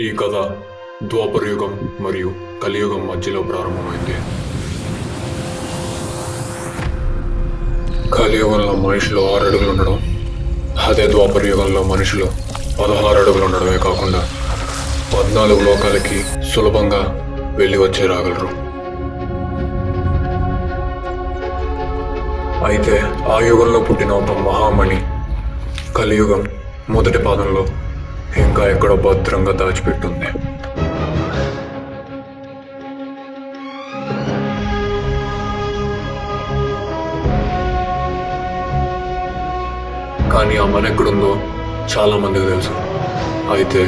ఈ కథ ద్వాపర యుగం మరియు కలియుగం మధ్యలో ప్రారంభమైంది. కలియుగంలో మనుషులు 6 అడుగులు ఉండడం, అదే ద్వాపర యుగంలో మనుషులు 16 అడుగులు ఉండడమే కాకుండా 14 లోకాలకి సులభంగా వెళ్ళి వచ్చి రాగలరు. అయితే ఆ యుగంలో పుట్టిన ఒక మహామణి కలియుగం మొదటి పాదంలో ఇంకా ఎక్కడో భద్రంగా దాచిపెట్టుంది. కానీ ఆ మని ఎక్కడుందో చాలా మందికి తెలుసు. అయితే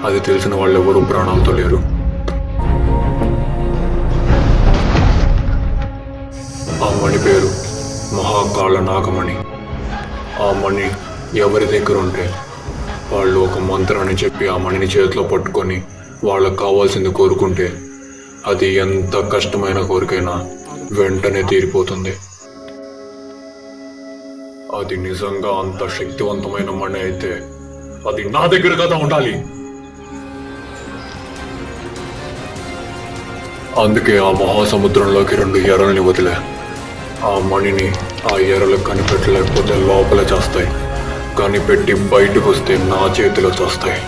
అది తెలిసిన వాళ్ళు ఎవరు ప్రాణాలతో లేరు. ఆ మణి పేరు మహాకాళ నాగమణి. ఆ మణి ఎవరి దగ్గర ఉంటే వాళ్ళు ఒక మంత్రాన్ని చెప్పి ఆ మణిని చేతిలో పట్టుకొని వాళ్ళకు కావాల్సింది కోరుకుంటే అది ఎంత కష్టమైన కోరికైనా వెంటనే తీరిపోతుంది. అది నిజంగా అంత శక్తివంతమైన మణి అయితే అది నా దగ్గర కదా ఉండాలి. అందుకే ఆ మహాసముద్రంలోకి 2 ఎరల్ని వదిలే. ఆ మణిని ఆ ఎరలకు కనిపెట్టలేకపోతే లోపల చేస్తాయి, కనిపెట్టి బయటకు వస్తే నా చేతిలో చేస్తాయి.